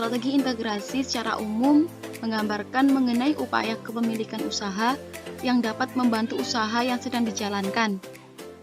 Strategi integrasi secara umum menggambarkan mengenai upaya kepemilikan usaha yang dapat membantu usaha yang sedang dijalankan.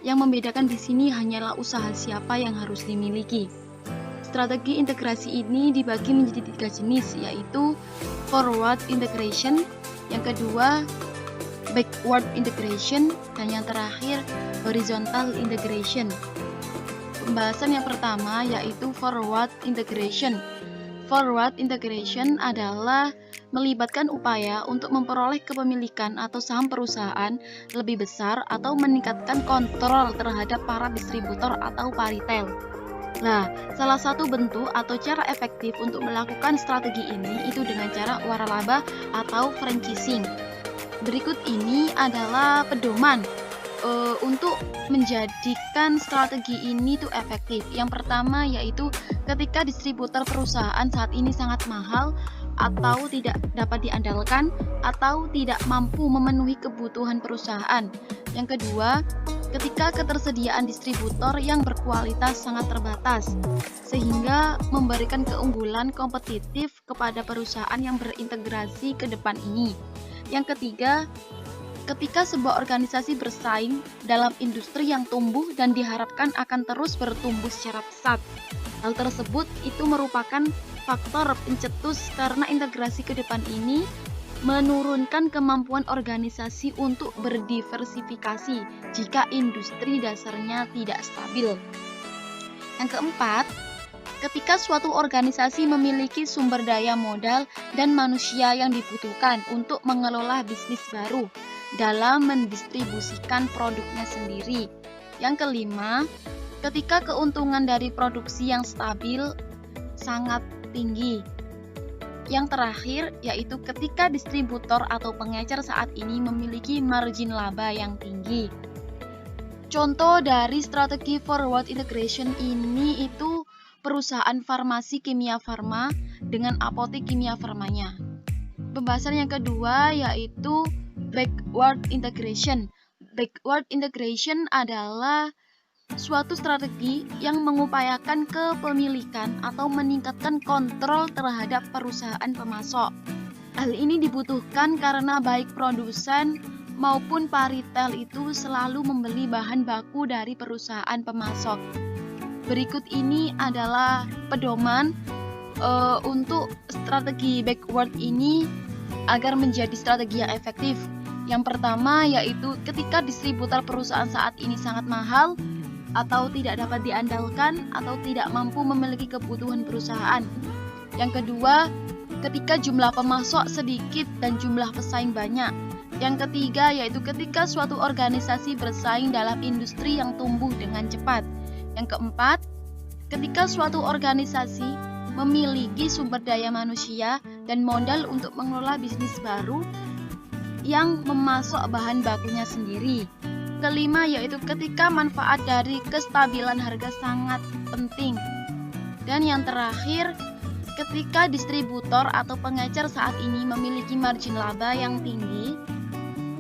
Yang membedakan di sini hanyalah usaha siapa yang harus dimiliki. Strategi integrasi ini dibagi menjadi 3 jenis, yaitu forward integration, yang kedua backward integration, dan yang terakhir horizontal integration. Pembahasan yang pertama yaitu forward integration. Forward integration adalah melibatkan upaya untuk memperoleh kepemilikan atau saham perusahaan lebih besar atau meningkatkan kontrol terhadap para distributor atau paritel. Nah, salah satu bentuk atau cara efektif untuk melakukan strategi ini itu dengan cara waralaba atau franchising. Berikut ini adalah pedoman untuk menjadikan strategi ini tuh efektif. Yang pertama yaitu ketika distributor perusahaan saat ini sangat mahal atau tidak dapat diandalkan atau tidak mampu memenuhi kebutuhan perusahaan. Yang kedua, ketika ketersediaan distributor yang berkualitas sangat terbatas sehingga memberikan keunggulan kompetitif kepada perusahaan yang berintegrasi ke depan ini. Yang ketiga, ketika sebuah organisasi bersaing dalam industri yang tumbuh dan diharapkan akan terus bertumbuh secara pesat. Hal tersebut itu merupakan faktor pencetus karena integrasi ke depan ini menurunkan kemampuan organisasi untuk berdiversifikasi jika industri dasarnya tidak stabil. Yang keempat, ketika suatu organisasi memiliki sumber daya modal dan manusia yang dibutuhkan untuk mengelola bisnis baru dalam mendistribusikan produknya sendiri. Yang kelima, ketika keuntungan dari produksi yang stabil sangat tinggi. Yang terakhir, yaitu ketika distributor atau pengecer saat ini memiliki margin laba yang tinggi. Contoh dari strategi forward integration ini itu perusahaan farmasi kimia farma dengan apotek kimia farmanya. Pembahasan yang kedua yaitu backward integration. Backward integration adalah suatu strategi yang mengupayakan kepemilikan atau meningkatkan kontrol terhadap perusahaan pemasok. Hal ini dibutuhkan karena baik produsen maupun paritel itu selalu membeli bahan baku dari perusahaan pemasok. Berikut ini adalah pedoman untuk strategi backward ini agar menjadi strategi yang efektif. Yang pertama yaitu ketika distributor perusahaan saat ini sangat mahal atau tidak dapat diandalkan atau tidak mampu memiliki kebutuhan perusahaan. Yang kedua, ketika jumlah pemasok sedikit dan jumlah pesaing banyak. Yang ketiga yaitu ketika suatu organisasi bersaing dalam industri yang tumbuh dengan cepat. Yang keempat, ketika suatu organisasi memiliki sumber daya manusia dan modal untuk mengelola bisnis baru yang memasok bahan bakunya sendiri. Kelima yaitu ketika manfaat dari kestabilan harga sangat penting. Dan yang terakhir, ketika distributor atau pengecer saat ini memiliki margin laba yang tinggi.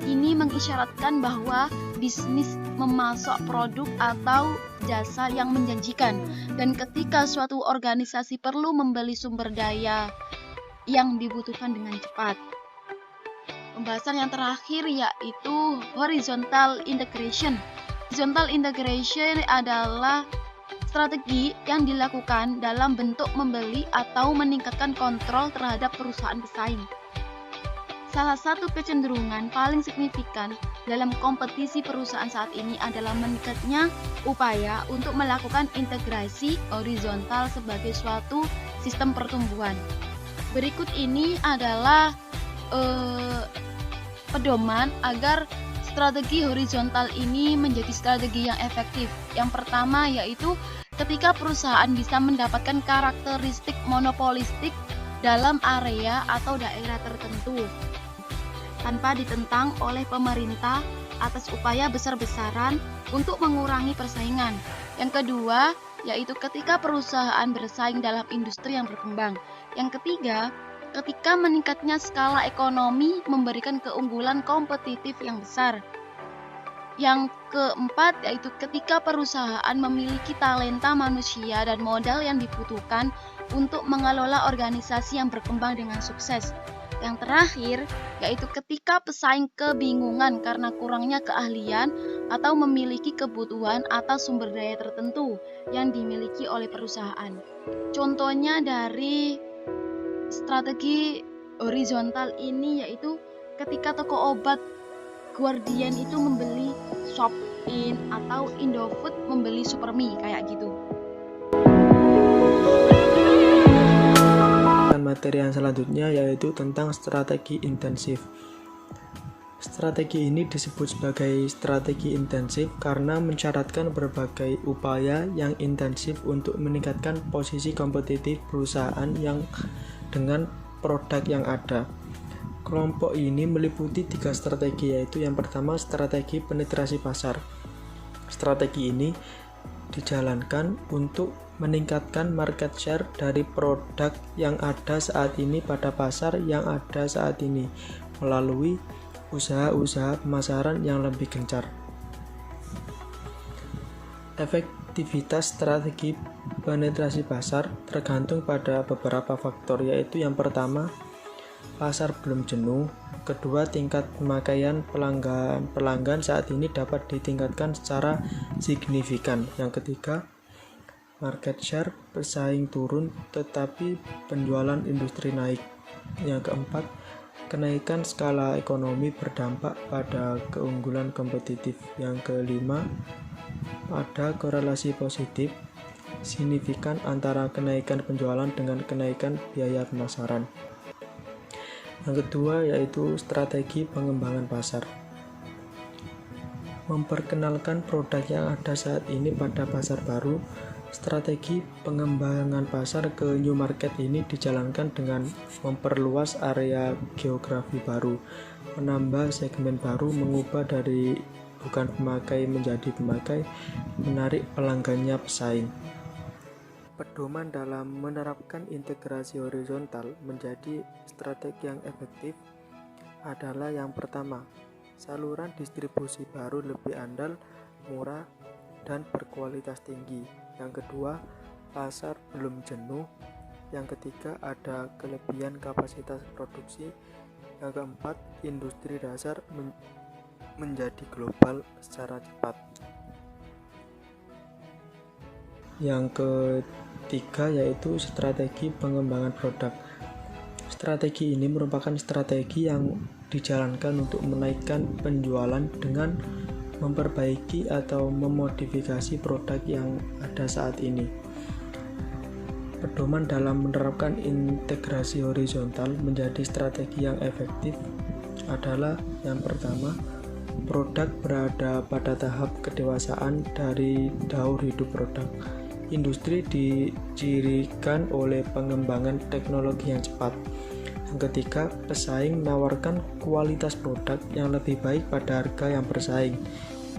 Ini mengisyaratkan bahwa bisnis memasok produk atau jasa yang menjanjikan. Dan ketika suatu organisasi perlu membeli sumber daya yang dibutuhkan dengan cepat. Pembahasan yang terakhir yaitu horizontal integration. Horizontal integration adalah strategi yang dilakukan dalam bentuk membeli atau meningkatkan kontrol terhadap perusahaan pesaing. Salah satu kecenderungan paling signifikan dalam kompetisi perusahaan saat ini adalah meningkatnya upaya untuk melakukan integrasi horizontal sebagai suatu sistem pertumbuhan. Berikut ini adalah pedoman agar strategi horizontal ini menjadi strategi yang efektif. Yang pertama yaitu ketika perusahaan bisa mendapatkan karakteristik monopolistik dalam area atau daerah tertentu tanpa ditentang oleh pemerintah atas upaya besar-besaran untuk mengurangi persaingan. Yang kedua yaitu ketika perusahaan bersaing dalam industri yang berkembang. Yang ketiga, ketika meningkatnya skala ekonomi memberikan keunggulan kompetitif yang besar. Yang keempat yaitu ketika perusahaan memiliki talenta manusia dan modal yang dibutuhkan untuk mengelola organisasi yang berkembang dengan sukses. Yang terakhir, yaitu ketika pesaing kebingungan karena kurangnya keahlian atau memiliki kebutuhan atas sumber daya tertentu yang dimiliki oleh perusahaan. Contohnya dari strategi horizontal ini yaitu ketika toko obat Guardian itu membeli Shopin atau Indofood membeli Supermi kayak gitu. Materi yang selanjutnya yaitu tentang strategi intensif. Strategi ini disebut sebagai strategi intensif karena mensyaratkan berbagai upaya yang intensif untuk meningkatkan posisi kompetitif perusahaan yang dengan produk yang ada. Kelompok ini meliputi 3 strategi, yaitu yang pertama strategi penetrasi pasar. Strategi ini dijalankan untuk meningkatkan market share dari produk yang ada saat ini pada pasar yang ada saat ini melalui usaha-usaha pemasaran yang lebih gencar. Efektivitas strategi penetrasi pasar tergantung pada beberapa faktor, yaitu yang pertama pasar belum jenuh, kedua tingkat pemakaian pelanggan saat ini dapat ditingkatkan secara signifikan, yang ketiga market share pesaing turun tetapi penjualan industri naik, yang keempat kenaikan skala ekonomi berdampak pada keunggulan kompetitif, yang kelima ada korelasi positif signifikan antara kenaikan penjualan dengan kenaikan biaya pemasaran. Yang kedua yaitu strategi pengembangan pasar. Memperkenalkan produk yang ada saat ini pada pasar baru. Strategi pengembangan pasar ke new market ini dijalankan dengan memperluas area geografi baru, menambah segmen baru, mengubah dari bukan pemakai menjadi pemakai, menarik pelanggannya pesaing. Pedoman dalam menerapkan integrasi horizontal menjadi strategi yang efektif adalah yang pertama, saluran distribusi baru lebih andal, murah, dan berkualitas tinggi. Yang kedua, pasar belum jenuh. Yang ketiga, ada kelebihan kapasitas produksi. Yang keempat, industri dasar menjadi global secara cepat. Yang ketiga yaitu strategi pengembangan produk. Strategi ini merupakan strategi yang dijalankan untuk menaikkan penjualan dengan memperbaiki atau memodifikasi produk yang ada saat ini. Pedoman dalam menerapkan integrasi horizontal menjadi strategi yang efektif adalah yang pertama, produk berada pada tahap kedewasaan dari daur hidup produk. Industri dicirikan oleh pengembangan teknologi yang cepat. Yang ketiga, pesaing menawarkan kualitas produk yang lebih baik pada harga yang bersaing.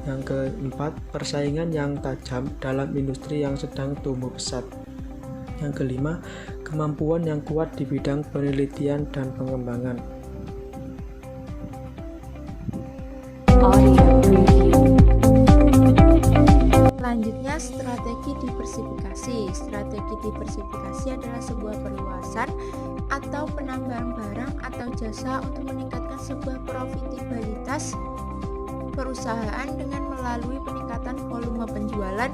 Yang keempat, persaingan yang tajam dalam industri yang sedang tumbuh pesat. Yang kelima, kemampuan yang kuat di bidang penelitian dan pengembangan. Selanjutnya, strategi diversifikasi. Strategi diversifikasi adalah sebuah perluasan atau penambahan barang atau jasa untuk meningkatkan sebuah profitabilitas perusahaan dengan melalui peningkatan volume penjualan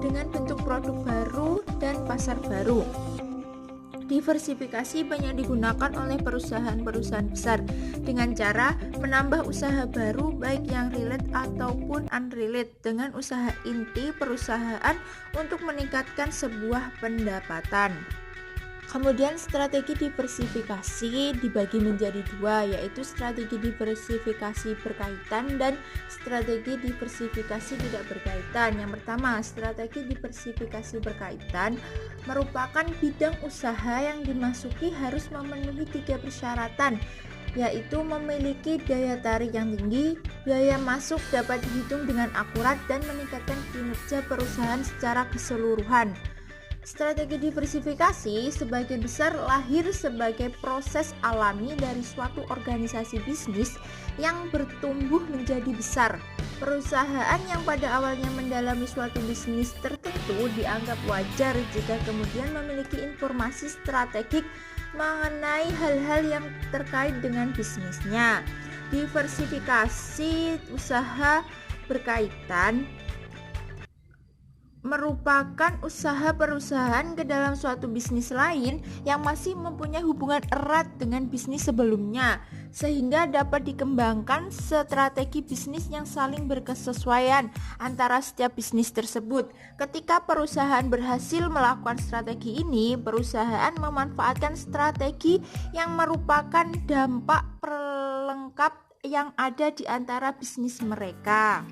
dengan bentuk produk baru dan pasar baru. Diversifikasi banyak digunakan oleh perusahaan-perusahaan besar dengan cara menambah usaha baru baik yang relate ataupun unrelate dengan usaha inti perusahaan untuk meningkatkan sebuah pendapatan. Kemudian strategi diversifikasi dibagi menjadi dua, yaitu strategi diversifikasi berkaitan dan strategi diversifikasi tidak berkaitan. Yang pertama, strategi diversifikasi berkaitan merupakan bidang usaha yang dimasuki harus memenuhi 3 persyaratan, yaitu memiliki daya tarik yang tinggi, biaya masuk dapat dihitung dengan akurat, dan meningkatkan kinerja perusahaan secara keseluruhan. Strategi diversifikasi sebagian besar lahir sebagai proses alami dari suatu organisasi bisnis yang bertumbuh menjadi besar. Perusahaan yang pada awalnya mendalami suatu bisnis tertentu dianggap wajar jika kemudian memiliki informasi strategik mengenai hal-hal yang terkait dengan bisnisnya. Diversifikasi usaha berkaitan merupakan usaha perusahaan ke dalam suatu bisnis lain yang masih mempunyai hubungan erat dengan bisnis sebelumnya, sehingga dapat dikembangkan strategi bisnis yang saling berkesesuaian antara setiap bisnis tersebut. Ketika perusahaan berhasil melakukan strategi ini, perusahaan memanfaatkan strategi yang merupakan dampak pelengkap yang ada di antara bisnis mereka.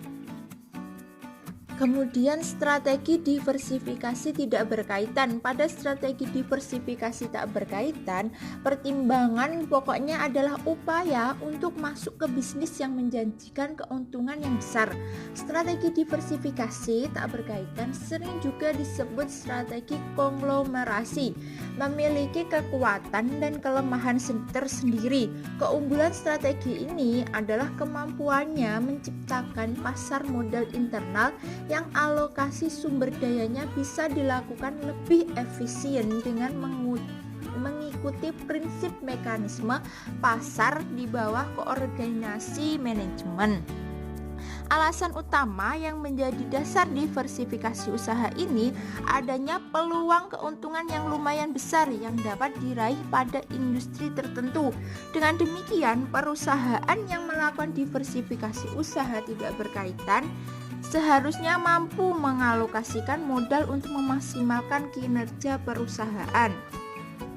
Kemudian strategi diversifikasi tidak berkaitan. Pada strategi diversifikasi tak berkaitan, pertimbangan pokoknya adalah upaya untuk masuk ke bisnis yang menjanjikan keuntungan yang besar. Strategi diversifikasi tak berkaitan sering juga disebut strategi konglomerasi, memiliki kekuatan dan kelemahan tersendiri. Keunggulan strategi ini adalah kemampuannya menciptakan pasar modal internal yang alokasi sumber dayanya bisa dilakukan lebih efisien dengan mengikuti prinsip mekanisme pasar di bawah koordinasi manajemen. Alasan utama yang menjadi dasar diversifikasi usaha ini adanya peluang keuntungan yang lumayan besar yang dapat diraih pada industri tertentu. Dengan demikian, perusahaan yang melakukan diversifikasi usaha tidak berkaitan seharusnya mampu mengalokasikan modal untuk memaksimalkan kinerja perusahaan.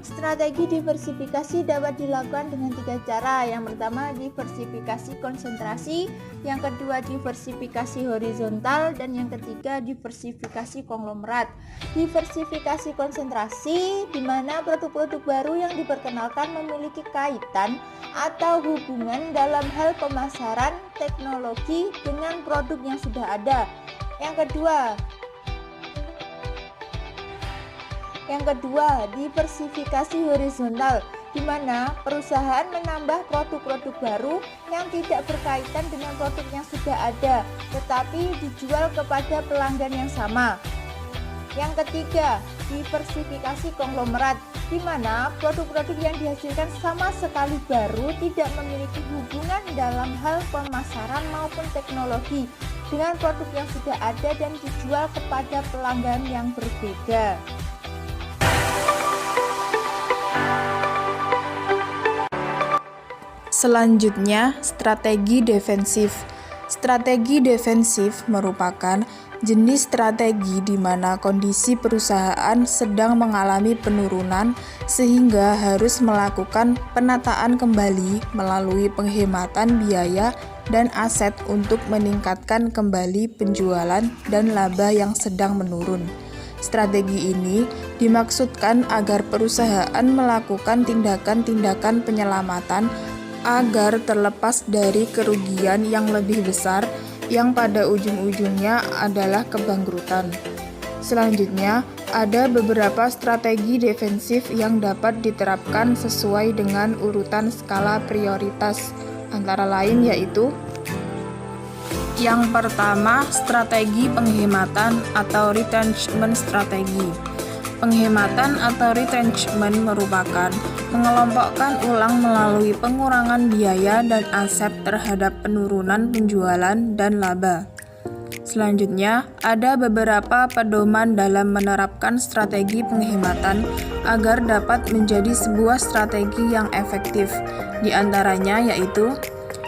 Strategi diversifikasi dapat dilakukan dengan 3 cara. Yang pertama, diversifikasi konsentrasi, yang kedua diversifikasi horizontal, dan yang ketiga diversifikasi konglomerat. Diversifikasi konsentrasi di mana produk-produk baru yang diperkenalkan memiliki kaitan atau hubungan dalam hal pemasaran teknologi dengan produk yang sudah ada. Yang kedua, diversifikasi horizontal, di mana perusahaan menambah produk-produk baru yang tidak berkaitan dengan produk yang sudah ada, tetapi dijual kepada pelanggan yang sama. Yang ketiga, diversifikasi konglomerat, di mana produk-produk yang dihasilkan sama sekali baru tidak memiliki hubungan dalam hal pemasaran maupun teknologi dengan produk yang sudah ada dan dijual kepada pelanggan yang berbeda. Selanjutnya, strategi defensif. Strategi defensif merupakan jenis strategi di mana kondisi perusahaan sedang mengalami penurunan sehingga harus melakukan penataan kembali melalui penghematan biaya dan aset untuk meningkatkan kembali penjualan dan laba yang sedang menurun. Strategi ini dimaksudkan agar perusahaan melakukan tindakan-tindakan penyelamatan agar terlepas dari kerugian yang lebih besar yang pada ujung-ujungnya adalah kebangkrutan. Selanjutnya, ada beberapa strategi defensif yang dapat diterapkan sesuai dengan urutan skala prioritas, antara lain yaitu: yang pertama, strategi penghematan atau retrenchment strategi. Penghematan atau retrenchment merupakan mengelompokkan ulang melalui pengurangan biaya dan aset terhadap penurunan penjualan dan laba. Selanjutnya, ada beberapa pedoman dalam menerapkan strategi penghematan agar dapat menjadi sebuah strategi yang efektif. Di antaranya yaitu: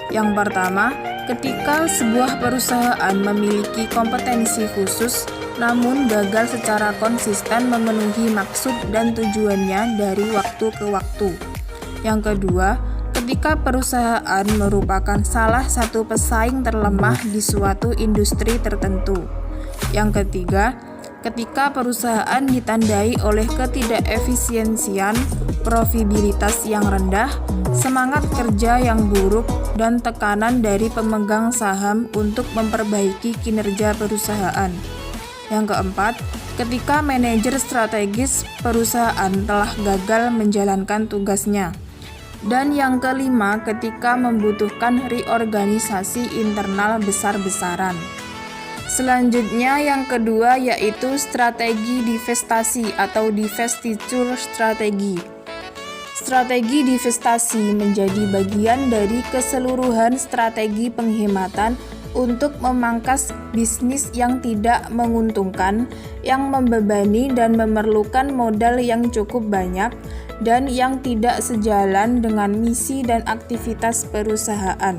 yang pertama, ketika sebuah perusahaan memiliki kompetensi khusus namun gagal secara konsisten memenuhi maksud dan tujuannya dari waktu ke waktu. Yang kedua, ketika perusahaan merupakan salah satu pesaing terlemah di suatu industri tertentu. Yang ketiga, ketika perusahaan ditandai oleh ketidakefisiensian, profitabilitas yang rendah, semangat kerja yang buruk, dan tekanan dari pemegang saham untuk memperbaiki kinerja perusahaan. Yang keempat, ketika manajer strategis perusahaan telah gagal menjalankan tugasnya. Dan yang kelima, ketika membutuhkan reorganisasi internal besar-besaran. Selanjutnya yang kedua yaitu strategi divestasi atau divestiture strategi. Strategi divestasi menjadi bagian dari keseluruhan strategi penghematan untuk memangkas bisnis yang tidak menguntungkan, yang membebani dan memerlukan modal yang cukup banyak, dan yang tidak sejalan dengan misi dan aktivitas perusahaan.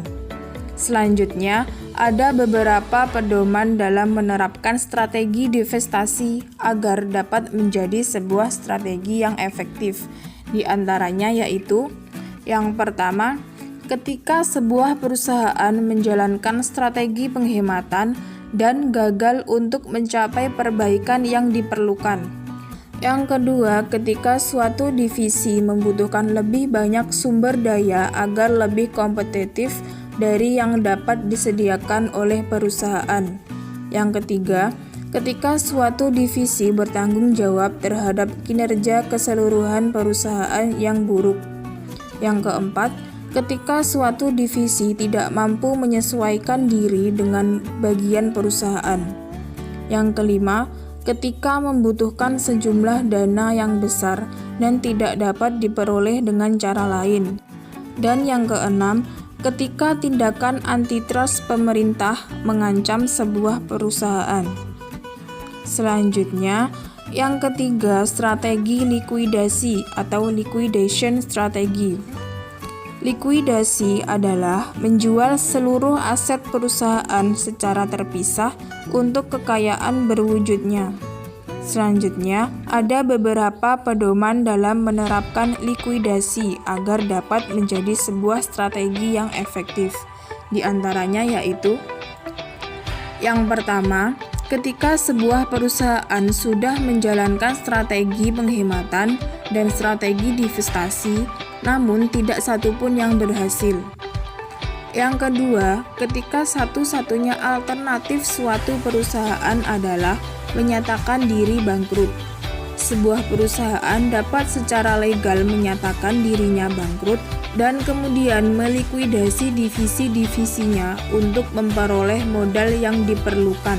Selanjutnya, ada beberapa pedoman dalam menerapkan strategi divestasi agar dapat menjadi sebuah strategi yang efektif. Di antaranya yaitu, yang pertama, ketika sebuah perusahaan menjalankan strategi penghematan dan gagal untuk mencapai perbaikan yang diperlukan. Yang kedua, ketika suatu divisi membutuhkan lebih banyak sumber daya agar lebih kompetitif dari yang dapat disediakan oleh perusahaan. Yang ketiga, ketika suatu divisi bertanggung jawab terhadap kinerja keseluruhan perusahaan yang buruk. Yang keempat, ketika suatu divisi tidak mampu menyesuaikan diri dengan bagian perusahaan. Yang kelima, ketika membutuhkan sejumlah dana yang besar dan tidak dapat diperoleh dengan cara lain. Dan yang keenam, ketika tindakan antitrust pemerintah mengancam sebuah perusahaan. Selanjutnya, yang ketiga, strategi likuidasi atau liquidation strategy. Likuidasi adalah menjual seluruh aset perusahaan secara terpisah untuk kekayaan berwujudnya. Selanjutnya, ada beberapa pedoman dalam menerapkan likuidasi agar dapat menjadi sebuah strategi yang efektif. Di antaranya yaitu, yang pertama, ketika sebuah perusahaan sudah menjalankan strategi penghematan dan strategi divestasi, namun tidak satupun yang berhasil. Yang kedua, ketika satu-satunya alternatif suatu perusahaan adalah menyatakan diri bangkrut. Sebuah perusahaan dapat secara legal menyatakan dirinya bangkrut dan kemudian melikuidasi divisi-divisinya untuk memperoleh modal yang diperlukan.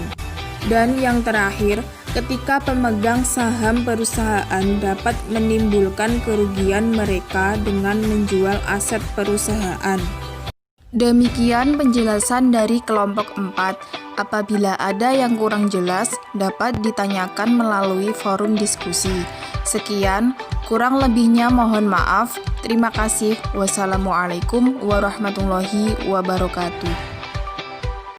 Dan yang terakhir, ketika pemegang saham perusahaan dapat menimbulkan kerugian mereka dengan menjual aset perusahaan. Demikian penjelasan dari kelompok 4. Apabila ada yang kurang jelas, dapat ditanyakan melalui forum diskusi. Sekian, kurang lebihnya mohon maaf. Terima kasih. Wassalamualaikum warahmatullahi wabarakatuh.